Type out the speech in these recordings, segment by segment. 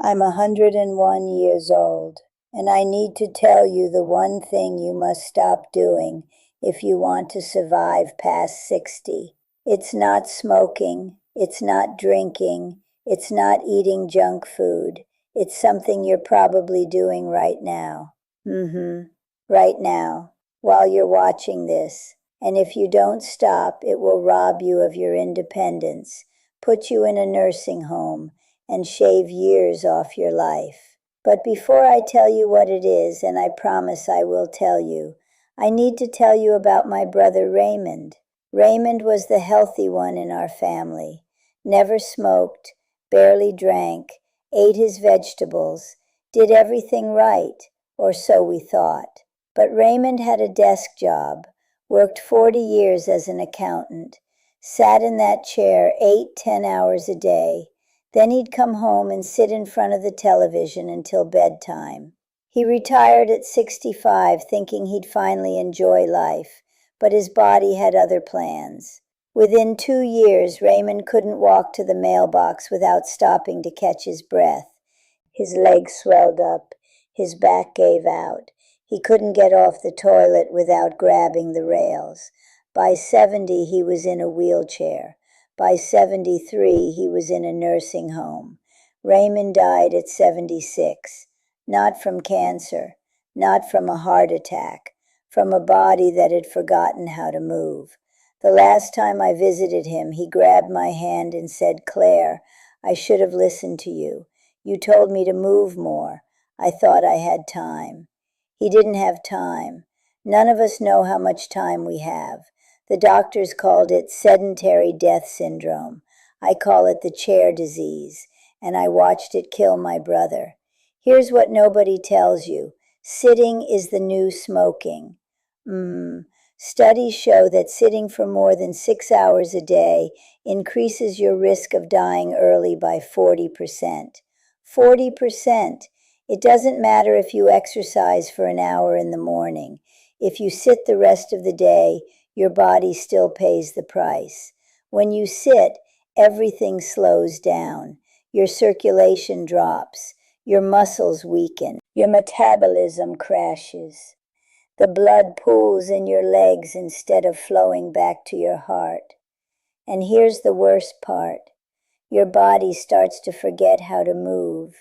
I'm 101 years old, and I need to tell you the one thing you must stop doing if you want to survive past 60. It's not smoking, it's not drinking, it's not eating junk food. It's something you're probably doing right now. Right now, while you're watching this. And if you don't stop, it will rob you of your independence, put you in a nursing home, and shave years off your life. But before I tell you what it is, and I promise I will tell you, I need to tell you about my brother Raymond. Raymond was the healthy one in our family. Never smoked, barely drank, ate his vegetables, did everything right, or so we thought. But Raymond had a desk job, worked 40 years as an accountant, sat in that chair 8-10 hours a day. Then he'd come home and sit in front of the television until bedtime. He retired at 65 thinking he'd finally enjoy life, but his body had other plans. Within 2 years, Raymond couldn't walk to the mailbox without stopping to catch his breath. His legs swelled up, his back gave out. He couldn't get off the toilet without grabbing the rails. By 70, he was in a wheelchair. By 73, he was in a nursing home. Raymond died at 76, not from cancer, not from a heart attack, from a body that had forgotten how to move. The last time I visited him, he grabbed my hand and said, "Claire, I should have listened to you. You told me to move more. I thought I had time." He didn't have time. None of us know how much time we have. The doctors called it sedentary death syndrome. I call it the chair disease, and I watched it kill my brother. Here's what nobody tells you. Sitting is the new smoking. Studies show that sitting for more than 6 hours a day increases your risk of dying early by 40%. 40%. It doesn't matter if you exercise for an hour in the morning. If you sit the rest of the day, your body still pays the price. When you sit, everything slows down. Your circulation drops. Your muscles weaken. Your metabolism crashes. The blood pools in your legs instead of flowing back to your heart. And here's the worst part. Your body starts to forget how to move.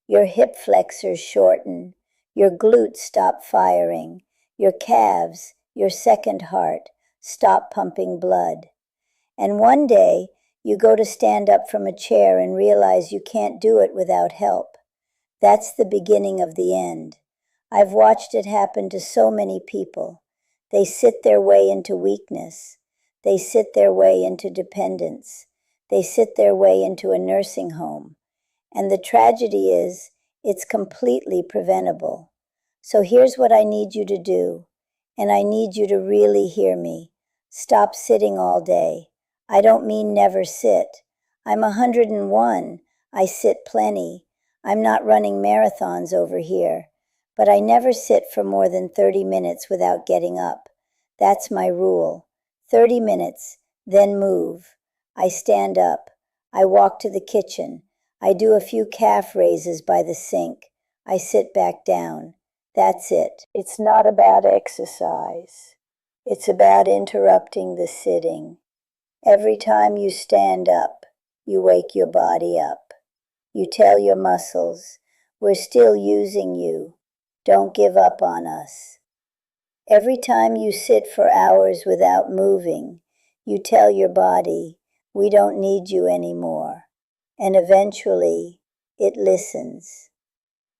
Your hip flexors shorten. Your glutes stop firing. Your calves, your second heart, stop pumping blood. And one day, you go to stand up from a chair and realize you can't do it without help. That's the beginning of the end. I've watched it happen to so many people. They sit their way into weakness. They sit their way into dependence. They sit their way into a nursing home. And the tragedy is, it's completely preventable. So here's what I need you to do, and I need you to really hear me. Stop sitting all day. I don't mean never sit. I'm 101. I sit plenty. I'm not running marathons over here. But I never sit for more than 30 minutes without getting up. That's my rule. 30 minutes, then move. I stand up. I walk to the kitchen. I do a few calf raises by the sink. I sit back down. That's it. It's not about exercise. It's about interrupting the sitting. Every time you stand up, you wake your body up. You tell your muscles, "We're still using you. Don't give up on us." Every time you sit for hours without moving, you tell your body, "We don't need you anymore." And eventually, it listens.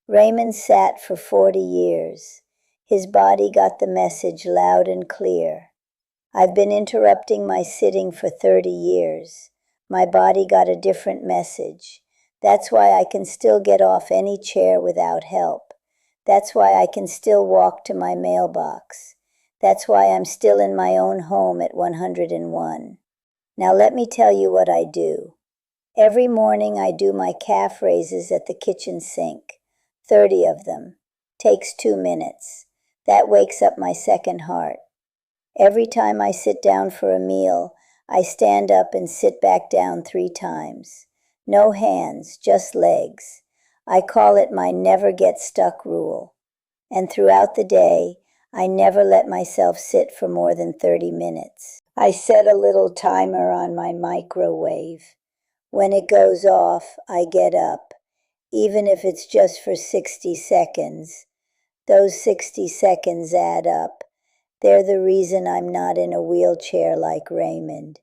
Raymond sat for 40 years. His body got the message loud and clear. I've been interrupting my sitting for 30 years. My body got a different message. That's why I can still get off any chair without help. That's why I can still walk to my mailbox. That's why I'm still in my own home at 101. Now let me tell you what I do. Every morning I do my calf raises at the kitchen sink. 30 of them. Takes 2 minutes. That wakes up my second heart. Every time I sit down for a meal, I stand up and sit back down 3 times. No hands, just legs. I call it my never get stuck rule. And throughout the day, I never let myself sit for more than 30 minutes. I set a little timer on my microwave. When it goes off, I get up, even if it's just for 60 seconds. Those 60 seconds add up. They're the reason I'm not in a wheelchair like Raymond.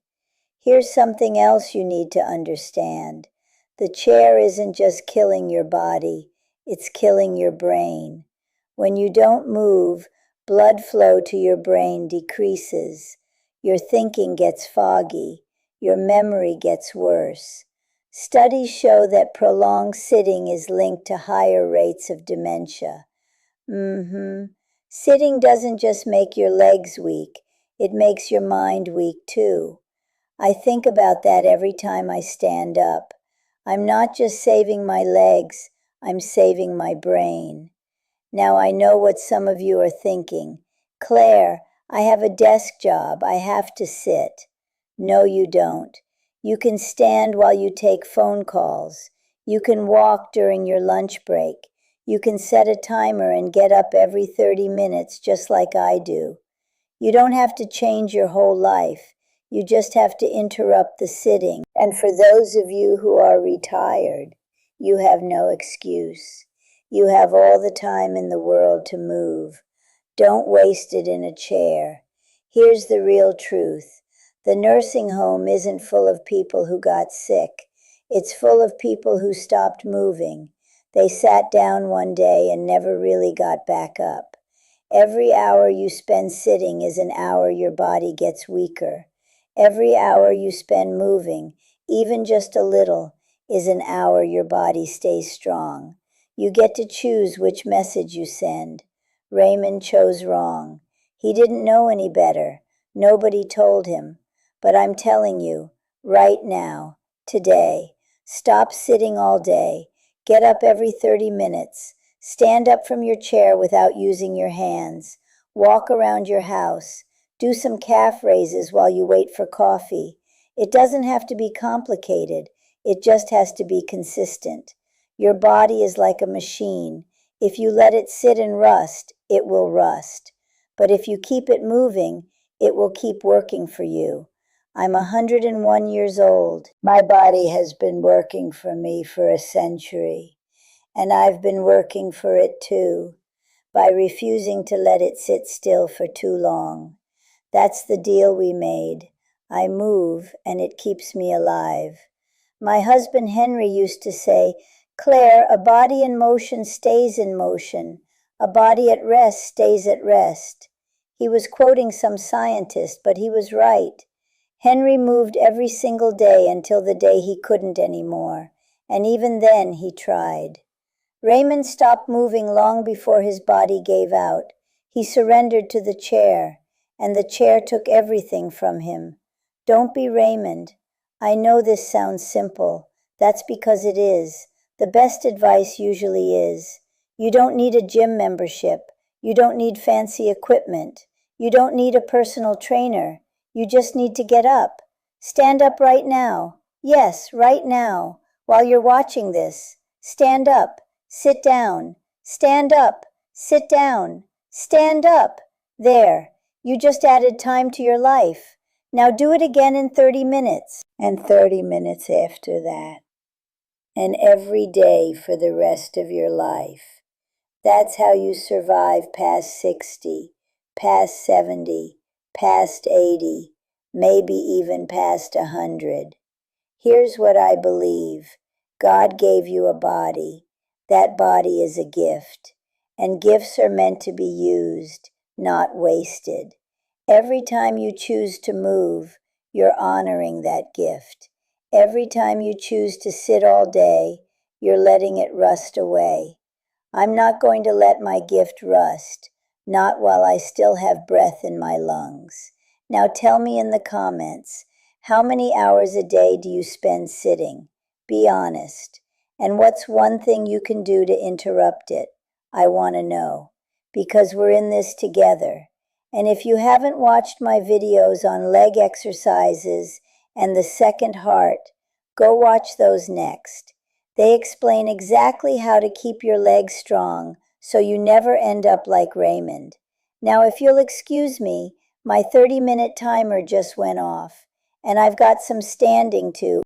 Here's something else you need to understand. The chair isn't just killing your body, it's killing your brain. When you don't move, blood flow to your brain decreases. Your thinking gets foggy. Your memory gets worse. Studies show that prolonged sitting is linked to higher rates of dementia. Sitting doesn't just make your legs weak, it makes your mind weak too. I think about that every time I stand up. I'm not just saving my legs, I'm saving my brain. Now I know what some of you are thinking. Claire, I have a desk job, I have to sit. No, you don't. You can stand while you take phone calls. You can walk during your lunch break. You can set a timer and get up every 30 minutes just like I do. You don't have to change your whole life. You just have to interrupt the sitting. And for those of you who are retired, you have no excuse. You have all the time in the world to move. Don't waste it in a chair. Here's the real truth. The nursing home isn't full of people who got sick. It's full of people who stopped moving. They sat down one day and never really got back up. Every hour you spend sitting is an hour your body gets weaker. Every hour you spend moving, even just a little, is an hour your body stays strong. You get to choose which message you send. Raymond chose wrong. He didn't know any better. Nobody told him. But I'm telling you, right now, today, stop sitting all day. Get up every 30 minutes. Stand up from your chair without using your hands. Walk around your house. Do some calf raises while you wait for coffee. It doesn't have to be complicated. It just has to be consistent. Your body is like a machine. If you let it sit and rust, it will rust. But if you keep it moving, it will keep working for you. I'm 101 years old. My body has been working for me for a century. And I've been working for it too, by refusing to let it sit still for too long. That's the deal we made. I move, and it keeps me alive. My husband Henry used to say, Claire, a body in motion stays in motion. A body at rest stays at rest. He was quoting some scientist, but he was right. Henry moved every single day until the day he couldn't anymore, and even then he tried. Raymond stopped moving long before his body gave out. He surrendered to the chair, and the chair took everything from him. Don't be Raymond. I know this sounds simple. That's because it is. The best advice usually is. You don't need a gym membership. You don't need fancy equipment. You don't need a personal trainer. You just need to get up. Stand up right now. Yes, right now. While you're watching this. Stand up. Sit down. Stand up. Sit down. Stand up. There. You just added time to your life. Now do it again in 30 minutes. And 30 minutes after that. And every day for the rest of your life. That's how you survive past 60, past 70, past 80, maybe even past 100. Here's what I believe. God gave you a body. That body is a gift. And gifts are meant to be used, not wasted. Every time you choose to move, you're honoring that gift. Every time you choose to sit all day, you're letting it rust away. I'm not going to let my gift rust, not while I still have breath in my lungs. Now tell me in the comments, how many hours a day do you spend sitting? Be honest. And what's one thing you can do to interrupt it? I want to know, because we're in this together. And if you haven't watched my videos on leg exercises and the second heart, go watch those next. They explain exactly how to keep your legs strong so you never end up like Raymond. Now, if you'll excuse me, my 30-minute timer just went off, and I've got some standing to